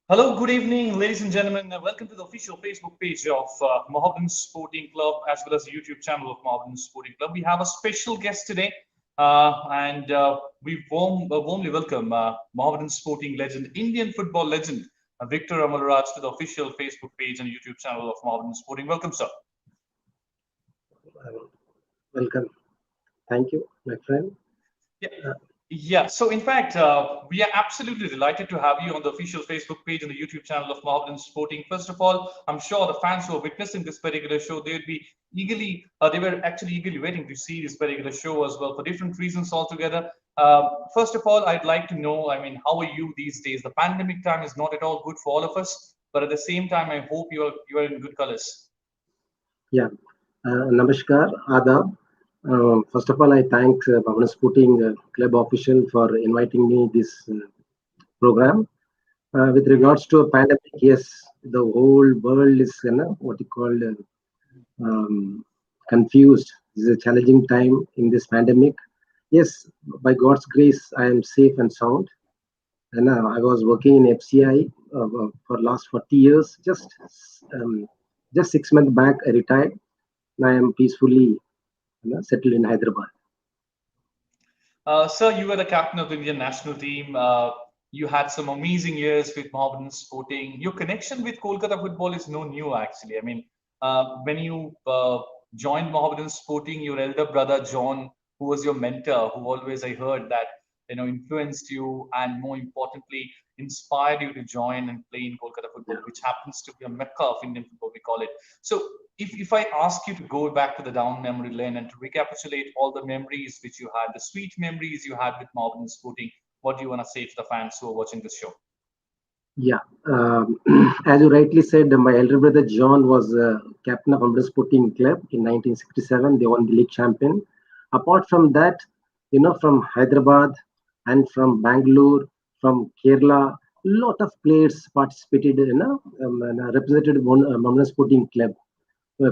Hello, good evening, ladies and gentlemen. Welcome to the official Facebook page of Mohammedan Sporting Club as well as the YouTube channel of Mohammedan Sporting Club. We have a special guest today, and we warmly welcome Mohammedan Sporting legend, Indian football legend, Victor Amalraj to the official Facebook page and YouTube channel of Mohammedan Sporting. Welcome, sir. Welcome. Thank you, my friend. Yeah. Yeah, so in fact, we are absolutely delighted to have you on the official Facebook page and the YouTube channel of Mohammedan Sporting. First of all, I'm sure the fans who are witnessing this particular show, they were actually eagerly waiting to see this particular show as well for different reasons altogether. First of all, I'd like to know, how are you these days? The pandemic time is not at all good for all of us, but at the same time, I hope you are in good colors. Yeah, Namaskar, Adab. First of all, I thank Mohammedan Sporting Club official for inviting me this program. With regards to a pandemic, yes, the whole world is what you call confused. This is a challenging time in this pandemic. Yes, by God's grace, I am safe and sound. And I was working in FCI for last 40 years. Just 6 months back, I retired. Now I am peacefully settled in Hyderabad. Sir, you were the captain of the Indian national team. You had some amazing years with Mohammedan Sporting. Your connection with Kolkata football is no new, actually. When you joined Mohammedan Sporting, your elder brother John, who was your mentor, who always I heard that influenced you and more importantly inspired you to join and play in Kolkata football, which happens to be a mecca of Indian football, we call it. So, if I ask you to go back to the down memory lane and to recapitulate all the memories which you had, the sweet memories you had with Mohammedan Sporting, what do you want to say to the fans who are watching this show? Yeah, as you rightly said, my elder brother John was captain of Mohammedan Sporting Club in 1967. They won the league champion. Apart from that, from Hyderabad and from Bangalore, from Kerala, lot of players participated, and represented Mohammedan Sporting Club.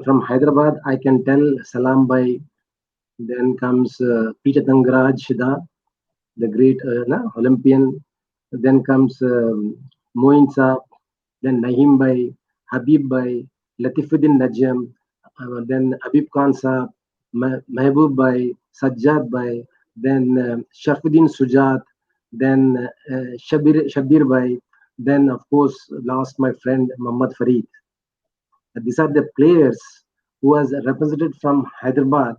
From Hyderabad, I can tell Salam Bhai, then comes Peter Tangraj, the great Olympian. Then comes Moin Saab, then Naheem Bhai, Habib Bhai, Latifuddin Najam, then Habib Khan Saab, Mehboob Bhai, Sajjad Bhai, then Sharfuddin Sujat, then Shabir Bhai, then of course last my friend Muhammad Farid. These are the players who was represented from Hyderabad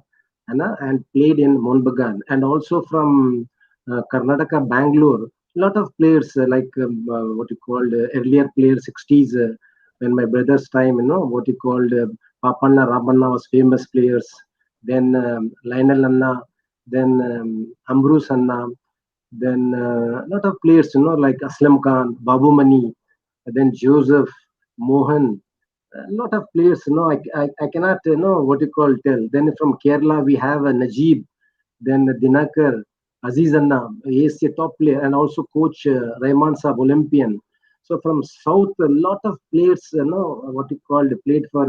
and played in Mohun and also from Karnataka, Bangalore. A lot of players like what you called earlier players, 60s, when my brother's time, what you called Papanna, Ramanna was famous players. Then Lionel Anna, then Ambrose Anna, then a lot of players, like Aslam Khan, Babu Mani, then Joseph, Mohan, a lot of players, I cannot, what you call tell. Then from Kerala, we have Najib, then Dinakar, Aziz Anna, he is a top player, and also coach Rahman Saab, Olympian. So from South, a lot of players, what you called, played for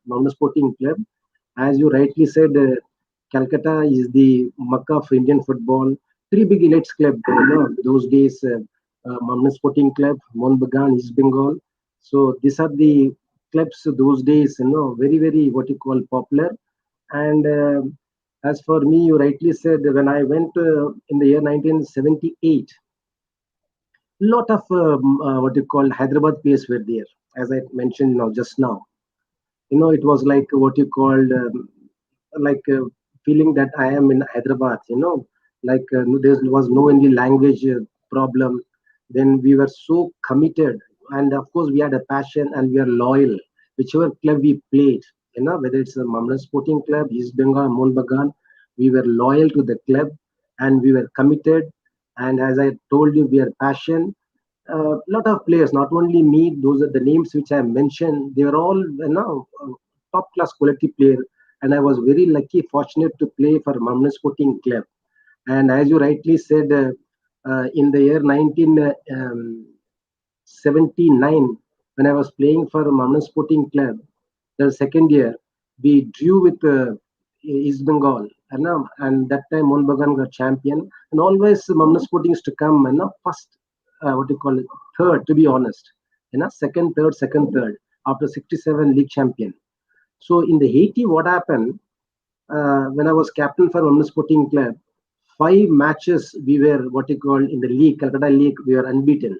Mohammedan Sporting Club. As you rightly said, Calcutta is the Makkah of Indian football. Three big elites club, those days, Mohammedan Sporting Club, Mohun Bagan, East Bengal. So these are the clubs those days, very, very what you call popular. And as for me, you rightly said when I went in the year 1978, lot of what you call Hyderabad players were there, as I mentioned now just now. It was like what you called like feeling that I am in Hyderabad. Like there was no any language problem. Then we were so committed, and of course we had a passion and we are loyal. Whichever club we played, whether it's a Mohammedan Sporting Club, East Bengal, Mohun Bagan, we were loyal to the club and we were committed. And as I told you, we are passion. A lot of players, not only me, those are the names which I mentioned. They were all top class quality player, and I was very lucky, fortunate to play for Mohammedan Sporting Club. And as you rightly said, in the year 1979, when I was playing for Mohammedan Sporting Club, the second year, we drew with East Bengal, and that time Mohun Bagan got champion. And always Mohammedan Sporting is to come, first, what you call it, third, to be honest. second, third after 67 league champion. So in the 80, what happened when I was captain for Mohammedan Sporting Club? 5 matches we were what you call in the league, Calcutta League, we were unbeaten.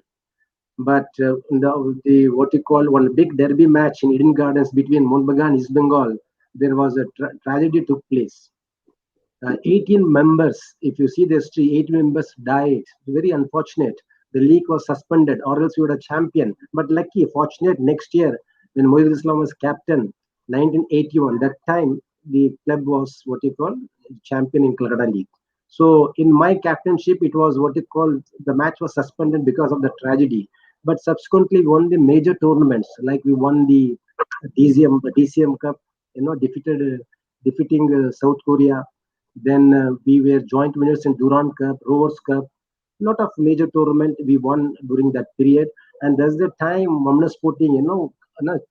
But in the what you call one big derby match in Eden Gardens between Mohammedan and East Bengal, there was a tragedy took place. 18 members, if you see the history, 18 members died. Very unfortunate. The league was suspended, or else we would have champion. But lucky, fortunate, next year, when Mohid Islam was captain, 1981, that time the club was what you call champion in Calcutta League. So in my captainship, it was what you call the match was suspended because of the tragedy. But subsequently, we won the major tournaments, like we won the DCM Cup, defeating South Korea. Then we were joint winners in Durand Cup, Rovers Cup. Lot of major tournament we won during that period, and that's the time Mohammedan Sporting,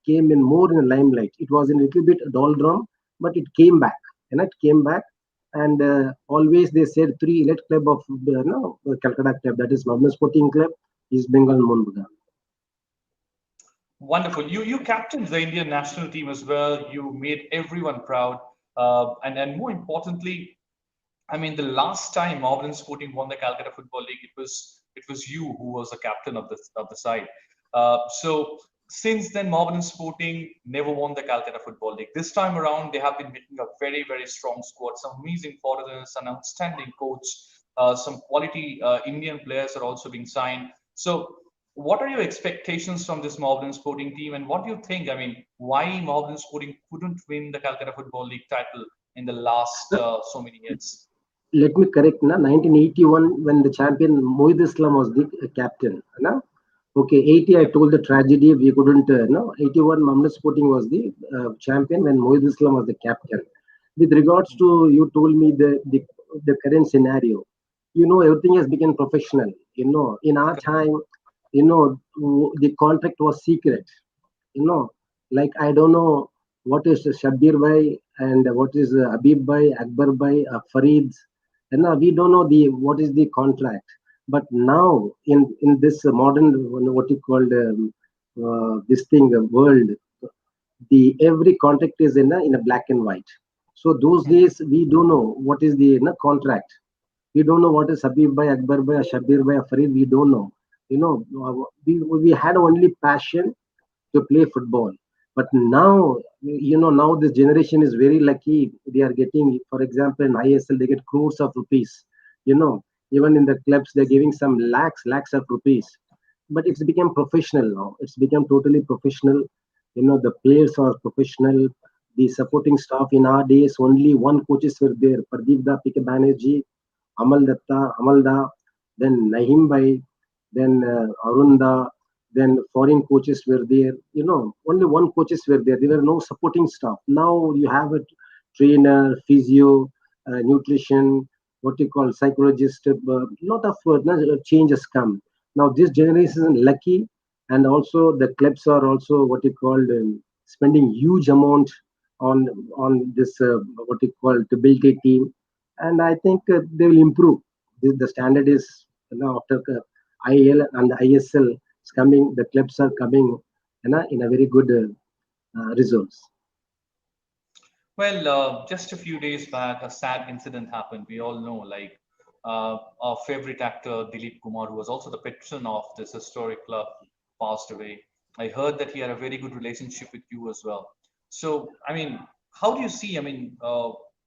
came in more in the limelight. It was a little bit doldrum, but it came back. It came back, and always they said three elite club of Calcutta club, that is Mohammedan Sporting Club, East Bengal, Mohammedan. Wonderful. You captained the Indian national team as well. You made everyone proud. And more importantly, I mean, the last time Mohammedan Sporting won the Calcutta Football League, it was you who was the captain of the side. So since then, Mohammedan Sporting never won the Calcutta Football League. This time around, they have been making a very very strong squad. Some amazing foreigners, an outstanding coach, some quality Indian players are also being signed. So what are your expectations from this Mohammedan Sporting team, and what do you think? I mean, why Mohammedan Sporting couldn't win the Calcutta Football League title in the last so many years? Let me correct, 1981, when the champion Mohid Islam was the captain. Okay, 80, I Yep. told the tragedy, we couldn't, no, 81, Mohammedan Sporting was the champion when Mohid Islam was the captain. With regards to, you told me the current scenario, everything has become professional. In our time, the contract was secret. you know like I don't know what is Shabbir Bhai and what is Habib Bhai, Akbar Bhai, Farid, and now we don't know the what is the contract. But now in this modern, what you call this thing, world, the every contract is in a black and white. So those Mhm. days we don't know what is the contract. We don't know what is Habib Bhai, Akbar Bhai, Shabbir Bhai, Farid. We don't know. We had only passion to play football. But now, now this generation is very lucky. They are getting, for example, in ISL, they get crores of rupees. You know, Even in the clubs, they're giving some lakhs of rupees. But it's become professional now. It's become totally professional. The players are professional. The supporting staff in our days, only one coaches were there: Pradeep Da, P.K. Banerjee, Amalda, then Nahim Bhai, then Arunda, then foreign coaches were there. Only one coaches were there. There were no supporting staff. Now you have a trainer, physio, nutrition, what you call psychologist. A lot of changes come. Now this generation is lucky, and also the clubs are also what you call spending huge amount on this what you call to build a team, and I think they will improve. The standard is after IL and ISL is coming, the clubs are coming in a very good results. Well, just a few days back, a sad incident happened. We all know, like our favorite actor Dilip Kumar, who was also the patron of this historic club, passed away. I heard that he had a very good relationship with you as well. So, I mean, how do you see? I mean,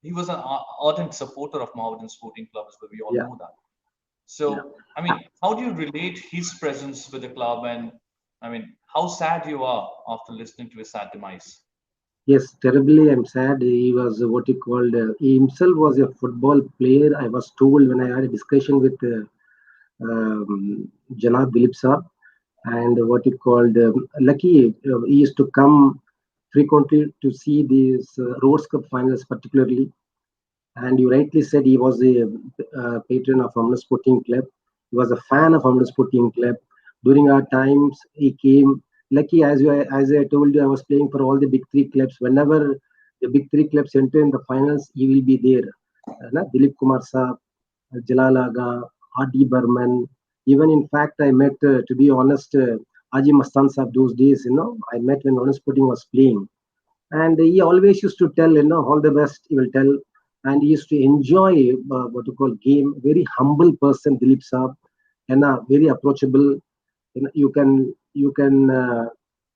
he was an ardent supporter of Mohammedan Sporting Club as well. We all Yeah, know that. yeah. So, I mean, how do you relate his presence with the club, and I mean, how sad you are after listening to his sad demise? Yes, terribly. I'm sad. He was what he called. He himself was a football player. I was told when I had a discussion with Janab Dilip Saab, and what he called. Lucky, he used to come frequently to see these Rhodes Cup finals, particularly. And you rightly said he was a patron of Mohammedan Sporting Club. He was a fan of Mohammedan Sporting Club. During our times, he came. Lucky, as I told you, I was playing for all the big three clubs. Whenever the big three clubs enter in the finals, he will be there. Dilip Kumar Saab, Jalal Aga, R.D. Burman. Even in fact, I met, to be honest, Haji Mastan Sahib, those days, I met when Mohammedan Sporting was playing. And he always used to tell, all the best, he will tell. And he used to enjoy what you call game. Very humble person, Dilip Saab, and very approachable. You can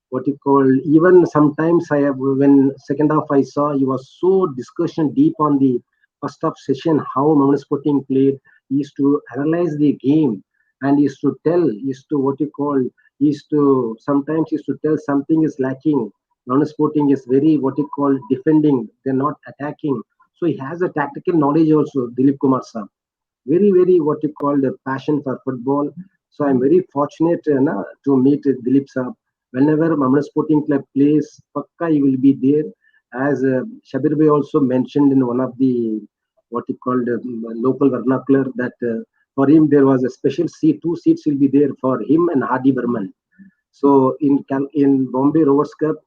what you call, even sometimes I have, when second half I saw, he was so discussion deep on the first half session how Mohammedan Sporting played. He used to analyze the game, and he used to tell, he used to what you call, he used to sometimes he used to tell something is lacking. Mohammedan Sporting is very what you call defending, they're not attacking. So he has a tactical knowledge also, Dilip Kumar Sir. Very, very what you call the passion for football. So I'm very fortunate to meet Dilip Saab. Whenever Mohammedan Sporting Club plays, Pakka he will be there. As Shabir Bhai also mentioned in one of the what he called local vernacular that for him there was a special seat, two seats will be there for him and Hadi Burman. So in Bombay Rovers Cup,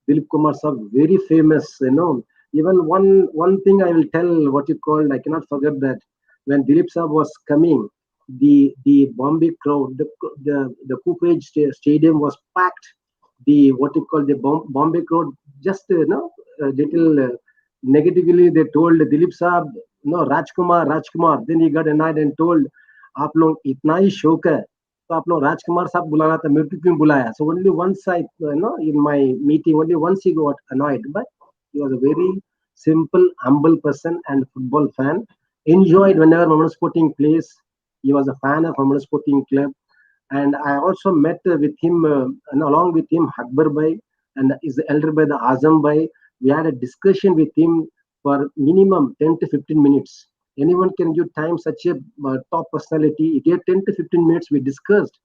Dilip Kumar Saab very famous. Even one thing I will tell what you called. I cannot forget that when Dilip Saab was coming, the Bombay crowd, the Cooperage Stadium was packed. The what you call the Bombay crowd just a little negatively they told Dilip Saab, no Rajkumar, Rajkumar. Then he got annoyed and told, आप लोग इतना ही शौक है तो आप लोग राजकुमार साहब बुलाना था मेरे को क्यों बुलाया so only once I in my meeting only once he got annoyed but he was a very simple humble person and football fan enjoyed whenever Mohammedan Sporting plays he was a fan of Mohammedan Sporting Club and I also met with him and along with him Akbar Bhai and his elder brother the Azam Bhai we had a discussion with him for minimum 10 to 15 minutes anyone can give time such a top personality. It had 10 to 15 minutes we discussed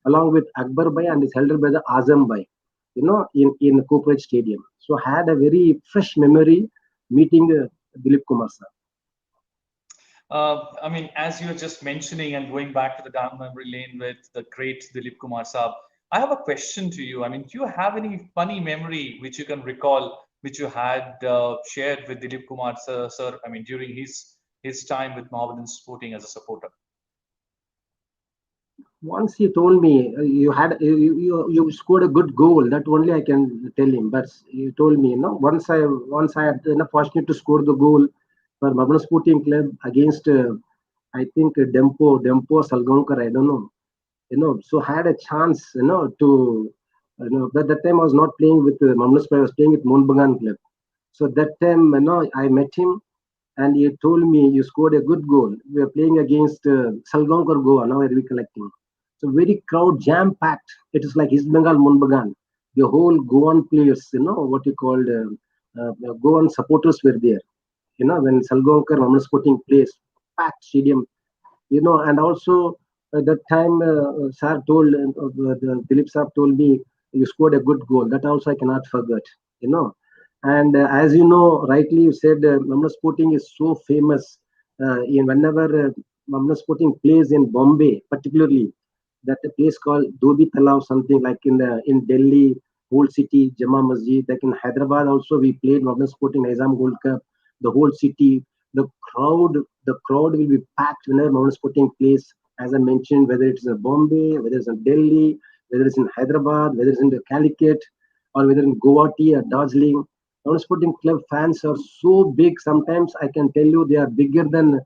along with Akbar Bhai and his elder brother Azam Bhai, in Cooperage Stadium. So had a very fresh memory meeting Dilip Kumar sir. I mean, as you were just mentioning and going back to the down memory lane with the great Dilip Kumar Saab, I have a question to you. I mean, do you have any funny memory which you can recall, which you had shared with Dilip Kumar sir? I mean, during his time with Mohammedan Sporting as a supporter. Once he told me you scored a good goal. That only I can tell him. But he told me, once I had enough fortunate to score the goal for Mohammedan Sporting Club against I think Dempo Salgaonkar. I don't know. So had a chance, to but that time I was not playing with Mohammedan Sporting. I was playing with Mohanbagan Club. So that time, I met him and he told me you scored a good goal. We were playing against Salgaonkar Goa. Now I'm recollecting. So very crowd jam packed. It is like East Bengal Mohanbagan. The whole Goan players, what you called Goan supporters were there. When Salgaonkar Mohammedan Sporting plays, packed stadium. And also that time Sir told the Philip Sir told me you scored a good goal. That also I cannot forget. And as you know, rightly you said, Mohammedan Sporting is so famous. In whenever Mohammedan Sporting plays in Bombay, particularly that a place called Dobi Talao, something like in Delhi, whole city, Jama Masjid. Like in Hyderabad, also we played Mohammedan Sporting Nizam Gold Cup. The whole city, the crowd, the crowd will be packed whenever Mohammedan Sporting plays. As I mentioned, whether it's in Bombay, whether it's in Delhi, whether it's in Hyderabad, whether it's in the Calicut, or whether in Guwahati or Darjeeling. Mohammedan Sporting Club fans are so big. Sometimes I can tell you they are bigger than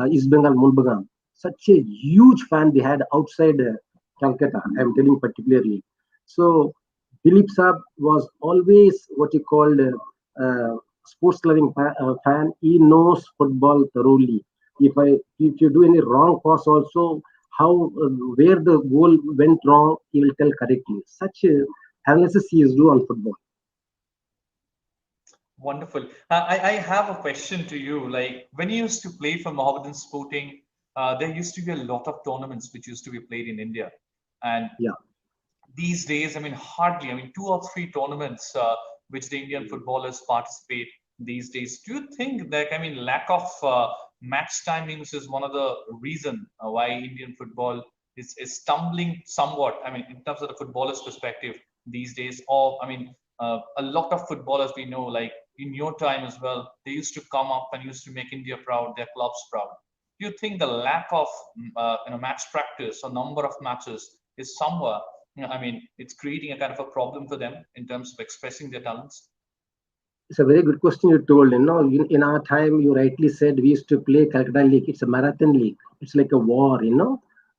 East Bengal Mohanbagan. Such a huge fan they had outside Calcutta. I am telling particularly. So Dilip Saab was always what he called sports loving fan. He knows football thoroughly. If you do any wrong pass also, how where the goal went wrong, he will tell correctly. Such a analysis he is do on football. Wonderful. I have a question to you. Like when you used to play for Mohammedan Sporting, there used to be a lot of tournaments which used to be played in India. And Yeah. these days, I mean, hardly, I mean, two or three tournaments which the Indian footballers participate these days. Do you think that, I mean, lack of match timings is one of the reason why Indian football is stumbling somewhat? I mean, in terms of the footballers' perspective these days, or I mean, a lot of footballers we know, like in your time as well, they used to come up and used to make India proud, their clubs proud. Do you think the lack of match practice or number of matches is somewhere I mean, it's creating a kind of a problem for them in terms of expressing their talents. It's a very good question you told. In our time, you rightly said we used to play Calcutta League. It's a marathon league. It's like a war.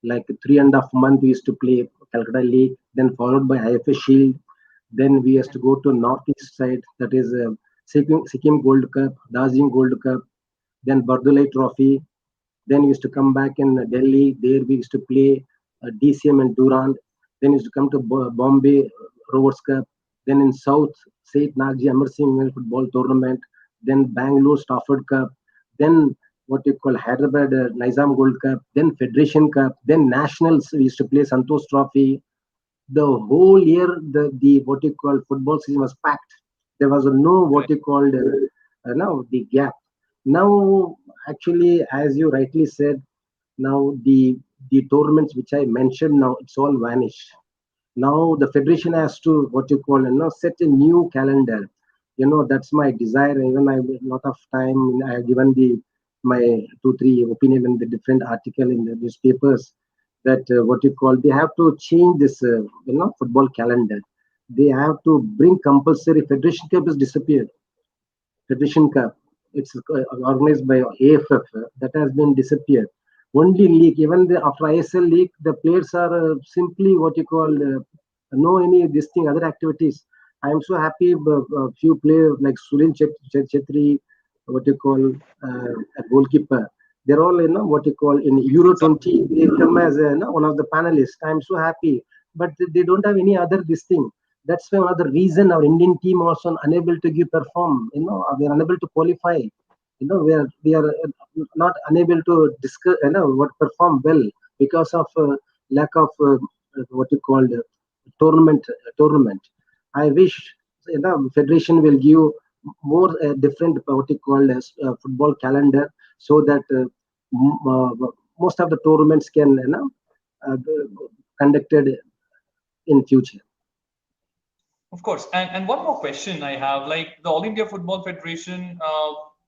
Like 3.5 months we used to play Calcutta League, then followed by IFA Shield. Then we used to go to northeast side, that is Sikkim Gold Cup, Darjeeling Gold Cup, then Bardolai Trophy. Then we used to come back in Delhi. There we used to play DCM and Durand. Then we used to come to Bombay Rovers Cup. Then in South, Saint Nagji Amar Singh Women Football Tournament. Then Bangalore Stafford Cup. Then what you call Hyderabad Nizam Gold Cup. Then Federation Cup. Then Nationals. We used to play Santosh Trophy. The whole year, the what you call football season was packed. There was no what Correct. you called now the gap. Now, actually, as you rightly said, now the tournaments which I mentioned, now it's all vanished. Now the federation has to what you call set a new calendar. That's my desire. Even I a lot of time I have given the my 2 3 opinion in the different article in the newspapers that what you call they have to change this football calendar. They have to bring compulsory federation cup is disappeared. Federation Cup. It's organized by AFF. That has been disappeared. Only league, even after ISL league, the players are simply what you call no any this thing other activities. I am so happy. A few players like Sulin Chetri, what you call a goalkeeper. They're all what you call in Euro Exactly. 20. They come as one of the panelists. I'm so happy, but they don't have any other this thing. That's why one of the reason our Indian team also unable to give perform. We are unable to qualify. We are not unable to discuss. What perform well because of lack of what you call tournament. I wish federation will give more different what you call as football calendar so that most of the tournaments can uh, conducted in future. Of course. And one more question I have, like the All India Football Federation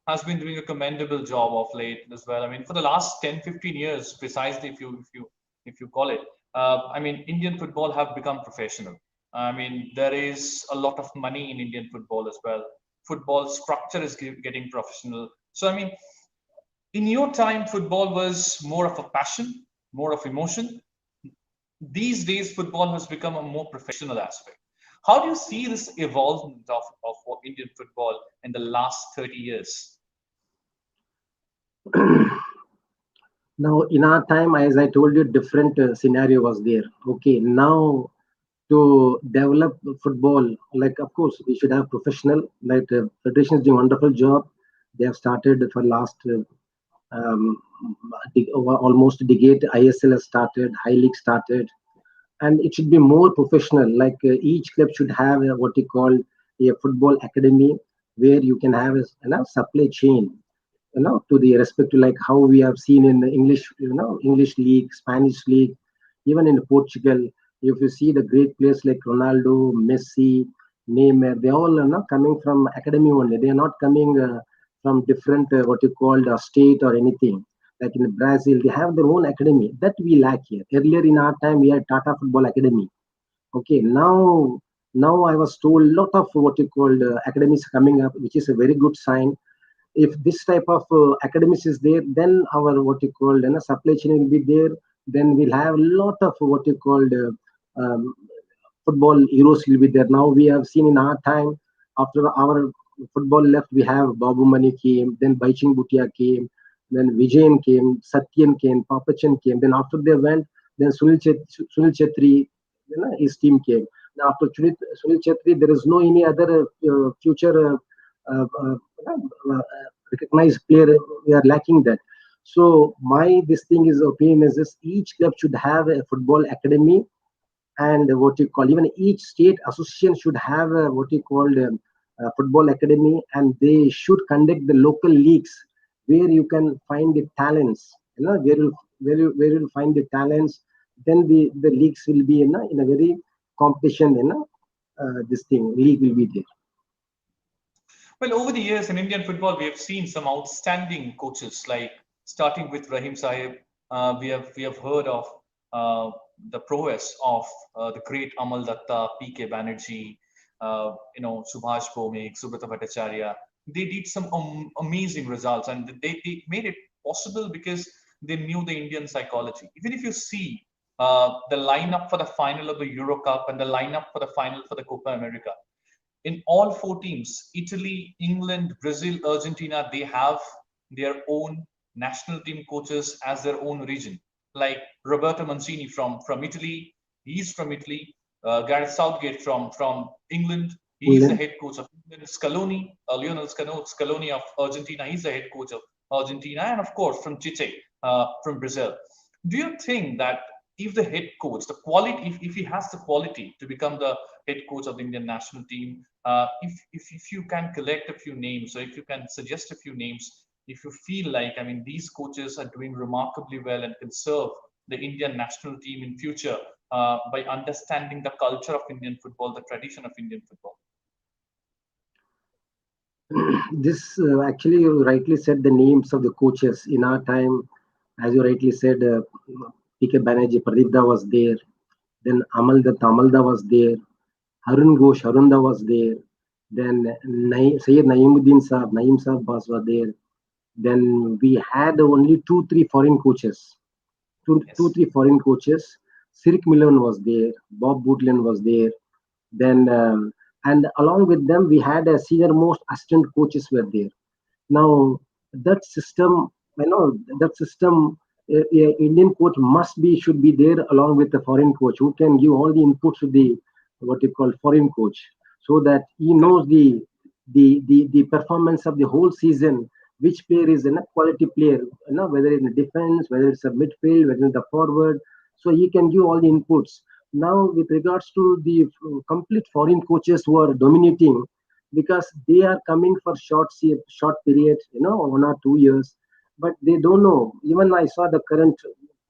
has been doing a commendable job of late as well. I mean, for the last 10, 15 years, precisely if you call it, I mean, Indian football have become professional. I mean, there is a lot of money in Indian football as well. Football structure is getting professional. So, I mean, in your time, football was more of a passion, more of emotion. These days football has become a more professional aspect. How do you see this evolvement of Indian football in the last 30 years? Now, in our time, as I told you, different scenario was there. Okay, now to develop football, like of course we should have professional. Like federation is doing wonderful job. They have started for last um, almost a decade. ISL has started, High League started, and it should be more professional. Like each club should have what you call a football academy where you can have a supply chain to the respect to like how we have seen in the English, English league, Spanish league, even in Portugal. If you see the great players like Ronaldo, Messi, Neymar, they all are not coming from academy only. They are not coming from different what you call state or anything. Like in Brazil, they have their own academy that we lack here. Earlier in our time, we had Tata Football Academy. Okay, now I was told lot of what you call academies coming up, which is a very good sign. If this type of academics is there, then our what you call supply chain will be there. Then we'll have a lot of what you called um, football heroes will be there. Now we have seen in our time after our football left, we have Babu Mani came, then Baiching Bhutia came, then Vijayan came, Satyan came, Papachan came. Then after they went, then Sunil Chetri, his team came. Now after Sunil Chetri, there is no any other future recognized player. We are lacking that. So my this thing is opinion is this: each club should have a football academy, and what you call even each state association should have what you call football academy, and they should conduct the local leagues where you can find the talents. Where you find the talents, then the leagues will be in a very competition. This thing league will be there. Well, over the years in Indian football, we have seen some outstanding coaches, like starting with Rahim Sahib. We have heard of uh, the prowess of the great Amal Datta, P.K. Banerjee, Subhash Bhomik, Subrata Bhattacharya. They did some amazing results, and they made it possible because they knew the Indian psychology. Even if you see the lineup for the final of the Euro Cup and the lineup for the final for the Copa America, in all four teams, Italy, England, Brazil, Argentina, they have their own national team coaches as their own region. Like Roberto Mancini from Italy, he's from Italy. Gareth Southgate from England, he's the England. head coach of England. Scaloni, Lionel Scaloni of Argentina, he's the head coach of Argentina, and of course from Tite from Brazil. Do you think that if the head coach, the quality, if he has the quality to become the head coach of the Indian national team, if you can collect a few names, or if you can suggest a few names, if you feel like, I mean, these coaches are doing remarkably well and can serve the Indian national team in future by understanding the culture of Indian football, the tradition of Indian football. This actually, you rightly said the names of the coaches in our time. As you rightly said, P.K. Banerjee, Pradeep was there. Then Amalda was there. Harun Ghosh, Harunda was there. Then Sayyid Naeem Saab was there. Then we had only two, three foreign coaches. Yes. Three foreign coaches. Sirik Milan was there. Bob Bootland was there. Then and along with them, we had a senior most assistant coaches were there. Now that system, that system, Indian coach should be there along with the foreign coach who can give all the inputs to the what you call foreign coach, so that he Correct. knows the performance of the whole season, which player is a quality player, whether in the defense, whether it's a midfield, whether in the forward, so he can give all the inputs. Now, with regards to the complete foreign coaches who are dominating, because they are coming for short period, 1 or 2 years, but they don't know. Even I saw the current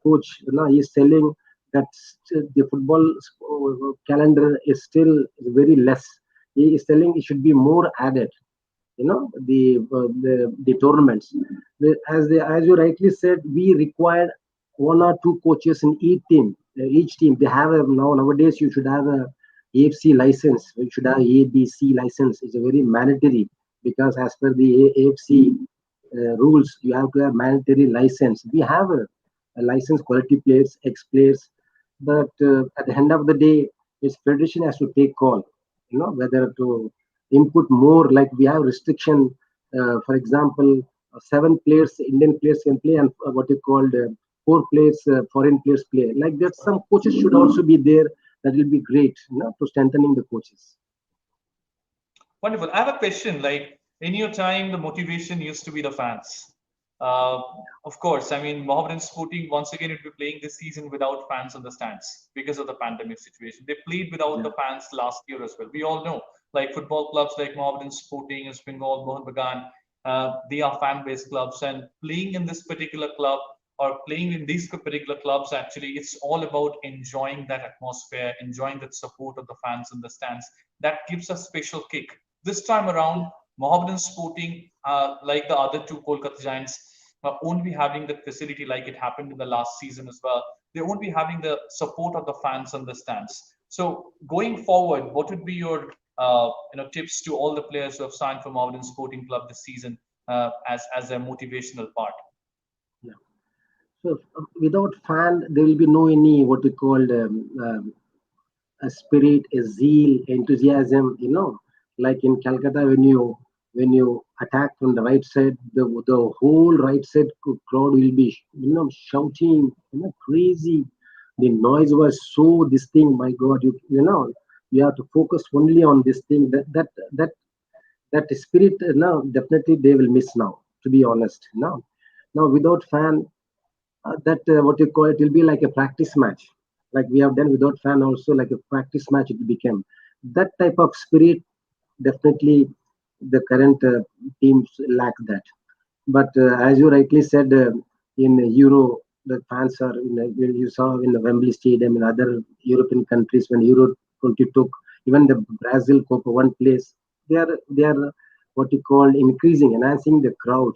coach, he's telling that the football calendar is still very less. He is telling it should be more added. The tournaments. As you rightly said, we require one or two coaches in each team. Each team they have nowadays you should have a AFC license. You should have ABC license. It's a very mandatory, because as per the AFC rules, you have to have mandatory license. We have a license quality players, ex players, but at the end of the day, it's federation has to take call. Whether to input more, like we have restriction. For example, 7 players, Indian players can play, and what you called 4 players, foreign players play. Like that, some coaches should also be there. That will be great, to strengthening the coaches. Wonderful. I have a question. Like in your time, the motivation used to be the fans. Uh, of course, I mean, Mohammedan Sporting once again would be playing this season without fans on the stands because of the pandemic situation. They played without Yeah. the fans last year as well. We all know, like football clubs like Mohammedan Sporting, East Bengal, Mohun Bagan, they are fan-based clubs, and playing in this particular club or playing in these particular clubs, actually, it's all about enjoying that atmosphere, enjoying that support of the fans in the stands. That gives a special kick. This time around, Mohammedan Sporting, like the other two Kolkata Giants, won't be having that facility like it happened in the last season as well. They won't be having the support of the fans on the stands. So going forward, what would be your tips to all the players who have signed for Mohammedan Sporting Club this season as a motivational part? Yeah. So without fan, there will be no any what we call a spirit, a zeal, enthusiasm. Like in Calcutta, when you attack from the right side, the whole right side crowd will be shouting, crazy. The noise was so this thing. My God, you have to focus only on this thing. That spirit. Now definitely they will miss now. To be honest, now without fan, that what you call it will be like a practice match, like we have done without fan also, like a practice match it became. That type of spirit, definitely the current teams lack that. But as you rightly said, in Euro, the fans are when you saw in the Wembley Stadium in other European countries when Euro 20 took, even the Brazil Copa one place, they are what you call increasing, enhancing the crowd.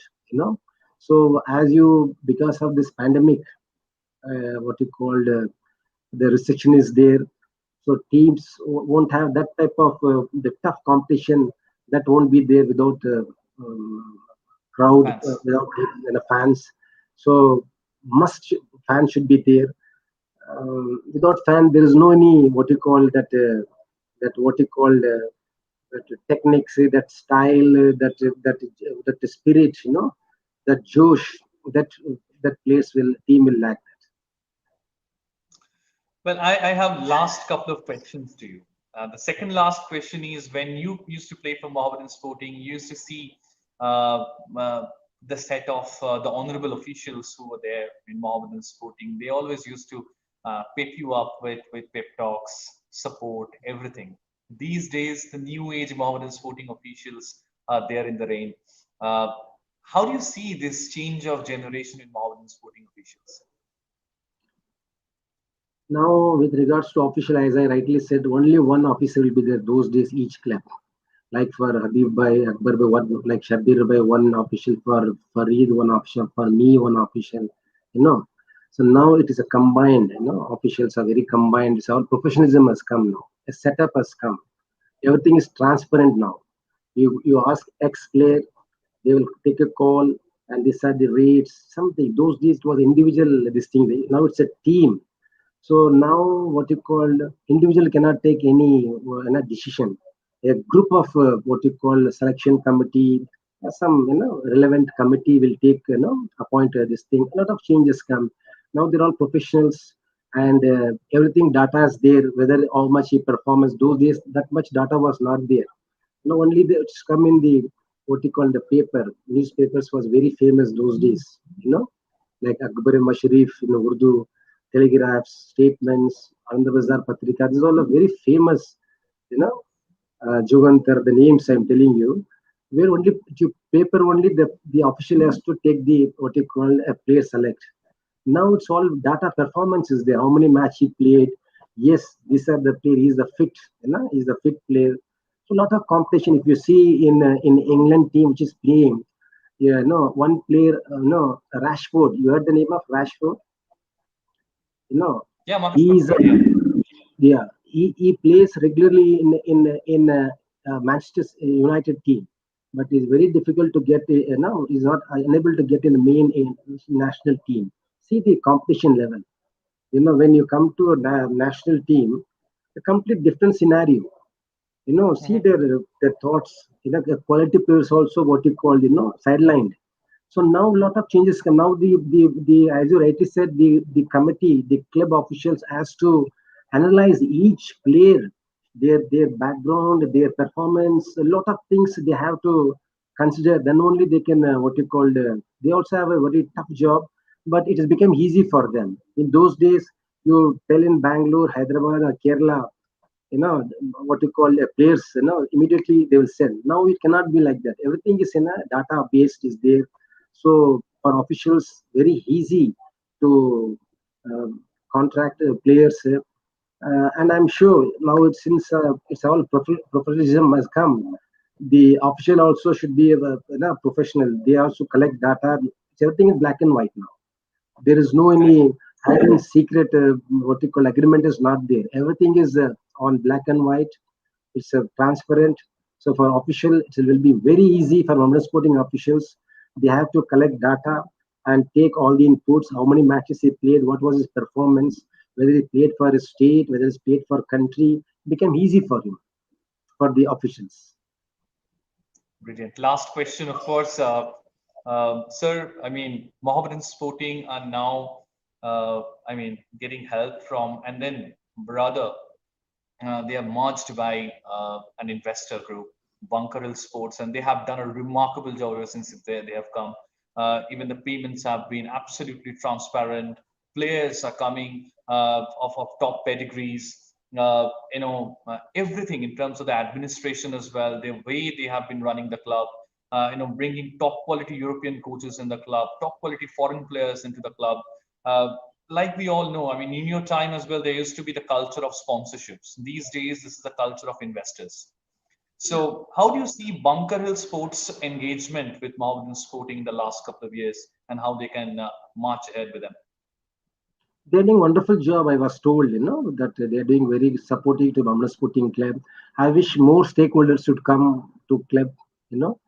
So as you, because of this pandemic, what you called the restriction is there. So teams won't have that type of the tough competition that won't be there without crowd, Fans. without fans. So must fans should be there. Without fan, there is no any what you call that that what you call that techniques, that style, that spirit, that Josh, that that place will team will lack. Well, I have last couple of questions to you. The second last question is when you used to play for Mohammedan Sporting, you used to see uh, uh, the set of the honorable officials who were there in Mohammedan Sporting. They always used to pep you up with pep talks, support, everything. These days, the new age Mohammedan Sporting officials are there in the rain. Uh, how do you see this change of generation in Mohammedan Sporting officials? Now, with regards to official, as I rightly said, only one officer will be there those days each club. Like for Habib Bhai, Akbar Bhai, one, like Shabir Bhai, one official for Farid, one official for me, one official, you know. So now it is a combined, officials are very combined. So our professionalism has come now. A setup has come. Everything is transparent now. You ask X player, they will take a call and decide the rates, something. Those days it was individual this thing. Now it's a team. So now what you call individual cannot take any decision. A group of what you call selection committee, some relevant committee will take appoint this thing. A lot of changes come. Now they're all professionals and everything data is there. Whether how much he performance those days that much data was not there. Now only it's come in the what you call the paper. Newspapers was very famous those days. Like Akbar Masharif in Urdu, telegraphs, statements, Andhra Patrika. These all are very famous, Jugantar, the names I'm telling you, where only paper only the official has to take the what you call a player select. Now it's all data performance is there. How many match he played? Yes, these are the player. He's the fit, he's the fit player. So a lot of competition. If you see in England team which is playing, yeah, no one player, no Rashford. You heard the name of Rashford? You know, Yeah, Marcus he is a, Rashford, yeah. yeah, he plays regularly in Manchester United team, but it's very difficult to get now he's not unable to get in the main national team. See the competition level. When you come to a national team, a complete different scenario. See Mhm. their thoughts. The quality players also what you call sidelined. So now a lot of changes come. Now the as you rightly said, the committee, the club officials has to analyze each player, their background, their performance, a lot of things they have to consider. Then only they can what you call they also have a very tough job, but it has become easy for them. In those days, you tell in Bangalore, Hyderabad, or Kerala, you know what you call players, immediately they will send. Now it cannot be like that. Everything is in a data based is there. So for officials very easy to contract players, and I'm sure now since it's all professionalism has come, the official also should be professional. They also collect data. Everything is black and white now. There is no any Correct. hiding secret what you call agreement is not there. Everything is on black and white. It's transparent. So for official it will be very easy for Mohammedan Sporting officials. They have to collect data and take all the inputs, how many matches he played, what was his performance, whether he played for a state, whether he played for country. It became easy for him, for the officials. Brilliant. Last question, of course, sir. I mean, Mohammedan Sporting are now, getting help from, and then brother, they are merged by an investor group, Bunker Hill Sports, and they have done a remarkable job ever since they have come. Even the payments have been absolutely transparent. Players are coming of top pedigrees. Everything in terms of the administration as well, the way they have been running the club. Bringing top quality European coaches in the club, top quality foreign players into the club. Uh, like we all know, I mean, in your time as well, there used to be the culture of sponsorships. These days, this is the culture of investors. So, how do you see Bunker Hill Sports' engagement with Mohammedan Sporting in the last couple of years, and how they can march ahead with them? They're doing wonderful job. I was told, that they're doing very supportive to Mohammedan Sporting Club. I wish more stakeholders should come to club. You know,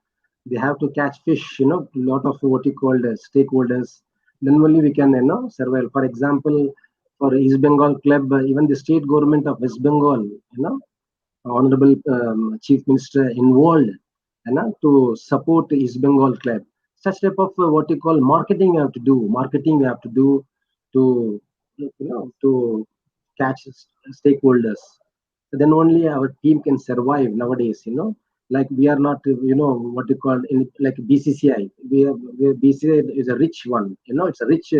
they have to catch fish. Lot of what you call stakeholders. Then only we can, survive. For example, for East Bengal club, even the state government of West Bengal, Honorable Chief Minister involved, to support East Bengal club. Such type of what you call marketing you have to do. Marketing you have to do to to catch stakeholders. Then only our team can survive nowadays. Like we are not, what you call in like BCCI. BCCI is a rich one. It's a rich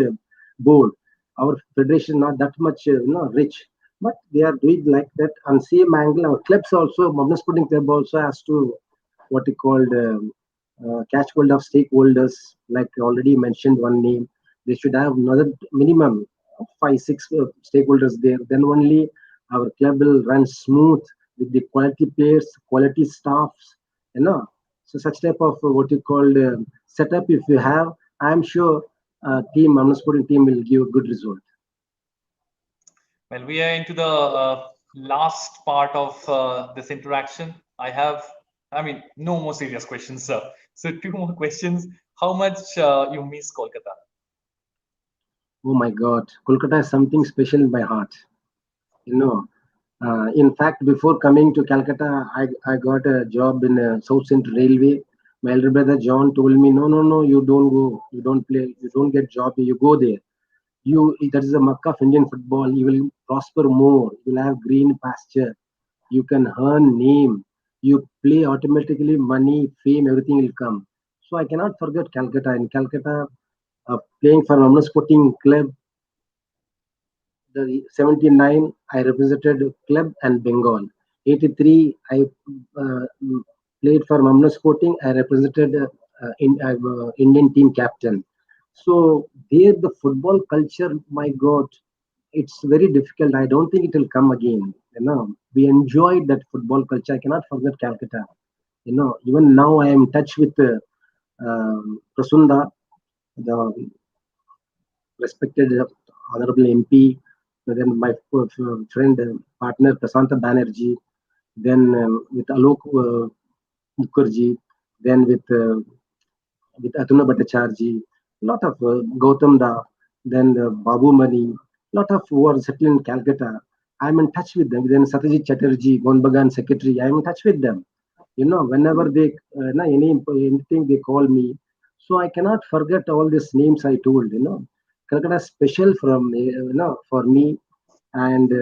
board. Our federation not that much, rich, but they are doing like that. And same angle, our clubs also, Mohammedan Sporting Club also has to what you called catch hold of stakeholders. Like already mentioned one name, they should have another minimum five, six stakeholders there. Then only our club will run smooth with the quality players, quality staffs, So such type of what you call setup, if you have, I'm sure team, Mohammedan Sporting team will give a good result. Well, we are into the last part of this interaction. I mean, no more serious questions, sir. So, two more questions. How much you miss Kolkata? Oh my God, Kolkata is something special in my heart. You know, in fact, before coming to Calcutta, I got a job in South Central Railway. My elder brother John told me, no, no, no, you don't go, you don't play, you don't get job, you go there. That is a Makkah of Indian football. You will prosper more. You will have green pasture. You can earn name. You play automatically, money, fame, everything will come. So I cannot forget Calcutta. In Calcutta, playing for Mohammedan Sporting Club, the 79 I represented club and Bengal. 83 I uh, played for Mohammedan Sporting. I represented Indian team captain. So there the football culture, my God, it's very difficult. I don't think it will come again. We enjoyed that football culture. I cannot forget Calcutta. Even now I am in touch with Prasunda, the respected honorable MP, then my friend, partner Prasanta Banerjee, then with Alok Mukherjee, then with Atuna Bhattacharjee, lot of Gautam Da, then Babu Mani, lot of who are settled in Calcutta. I'm in touch with them. Then Satyajit Chatterjee, Bon Bagan secretary, I'm in touch with them. Whenever they, anything they call me. So I cannot forget all these names I told. Calcutta is special from, for me. And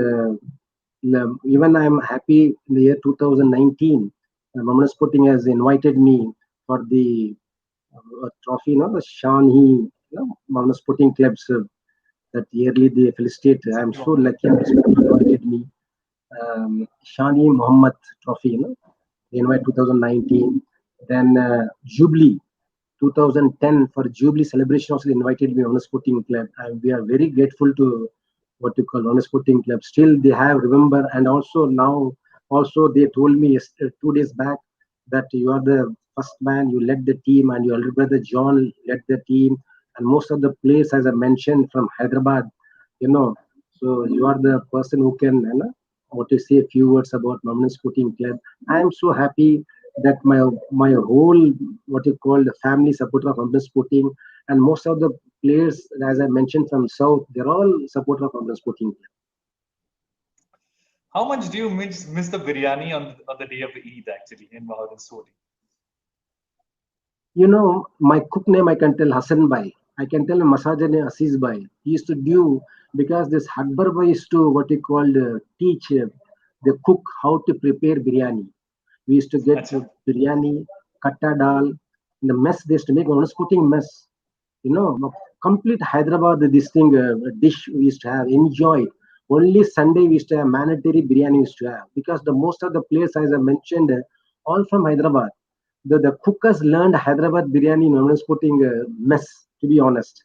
even I'm happy in the year 2019, Mohammedan Sporting has invited me for the trophy, the Shahi, Mohammedan Sporting clubs that yearly they felicitate. I'm so lucky Mohammedan Sporting invited me. Shani Muhammad Trophy, they invite 2019. Then Jubilee 2010 for Jubilee celebration also they invited me on a sporting club, and we are very grateful to what you call on a sporting club. Still, they have remember, and also now, also they told me 2 days back that you are the first man, you led the team, and your elder brother John led the team, and most of the players, as I mentioned, from Hyderabad, you know. So you are the person who can, what to say a few words about Mohammedan Sporting Club. I am so happy that my whole what you call the family supporter of Mohammedan Sporting, and most of the players, as I mentioned from South, they're all supporter of Mohammedan Sporting Club. How much do you miss the biryani on the day of the Eid actually in Mohammedan Sporting? My cook name I can tell Hassan Bhai. I can tell Masaja name Aziz Bhai. He used to do because this Akbar Bhai used to what he called teach the cook how to prepare biryani. We used to get Acha. biryani, katta dal, in the mess they used to make. I was putting mess. Complete Hyderabad, this thing, dish we used to have enjoyed. Only Sunday we used to have mandatory biryani we used to have because the most of the players, as I mentioned, all from Hyderabad. The cookers learned Hyderabad biryani in Mohammedan Sporting mess, to be honest.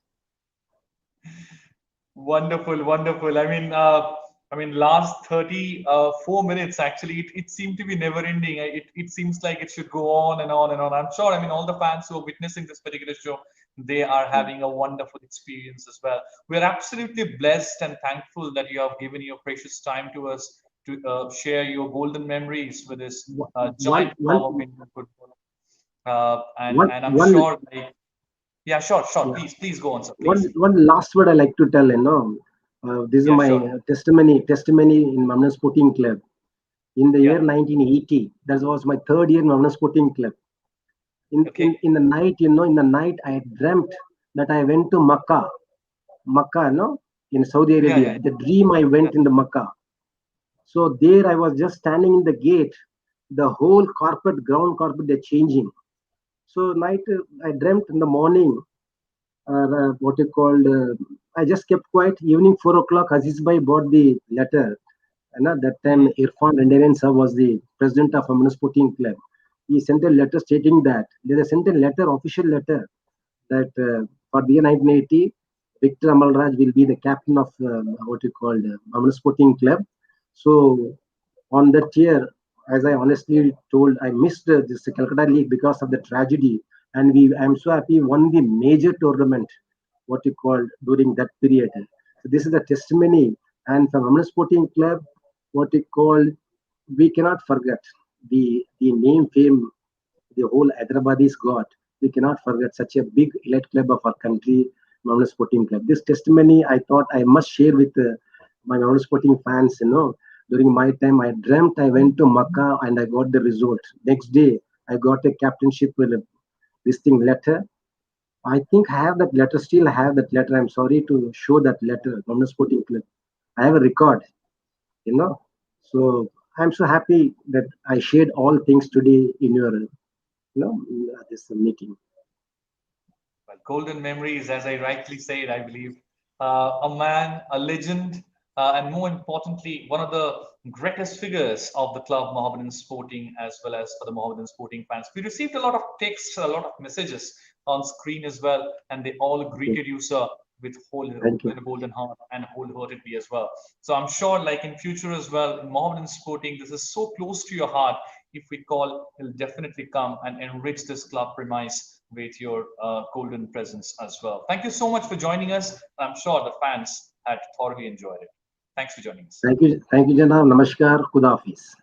Wonderful, wonderful. I mean, last 34 minutes actually, it seemed to be never ending. It seems like it should go on and on and on. I'm sure. I mean, all the fans who are witnessing this particular show, they are having a wonderful experience as well. We're absolutely blessed and thankful that you have given your precious time to us to share your golden memories with this one giant one club of Indian football. one And I'm one sure, like, yeah, sure. yeah Please go on, sir. one Please. one last word I like to tell. This is Yeah, my sure. testimony in Mohammedan Sporting Club. In the Yeah. year 1980, that was my third year in Mohammedan Sporting Club. Okay. In the night, in the night, I dreamt that I went to Makkah, no, in Saudi Yeah. Arabia. The dream I Yeah. went in the Makkah. So there I was just standing in the gate. The whole ground carpet, they're changing. So night, I dreamt in the morning. What you called? I just kept quiet. Evening 4 o'clock, Aziz Bhai bought the letter. And at that time, Mhm. Irfan Renderian sir was the president of Mohammedan Sporting Club. He sent a letter stating that they sent a letter, official letter, that for the year 1980, Victor Amalraj will be the captain of what you called Mohammedan Sporting Club. So on that year, as I honestly told, I missed this Calcutta League because of the tragedy, and I'm so happy won the major tournament, what you called during that period. So this is the testimony, and from Mohammedan Sporting Club, what you call, we cannot forget the name fame the whole Hyderabadis got. We cannot forget such a big elite club of our country, Mohammedan Sporting Club. This testimony I thought I must share with my Mohammedan Sporting fans. During my time, I dreamt I went to Makkah and I got the result. Next day, I got a captainship with a listing letter. I think I have that letter, still I have that letter. I'm sorry to show that letter, Mohammedan Sporting Club. I have a record, you know. So I'm so happy that I shared all things today in your this meeting. Well, golden memories, as I rightly said, I believe. A man, a legend, and more importantly, one of the greatest figures of the club, Mohammedan Sporting, as well as for the Mohammedan Sporting fans. We received a lot of texts, a lot of messages on screen as well, and they all greeted you, sir, with Thank with you. a golden heart and wholeheartedly as well. So I'm sure, like in future as well, in Mohammedan Sporting, this is so close to your heart. If we call, you'll definitely come and enrich this club premise with your golden presence as well. Thank you so much for joining us. I'm sure the fans had thoroughly enjoyed it. Thanks for joining us. Thank you, Janaab. Namaskar. Khuda Hafiz.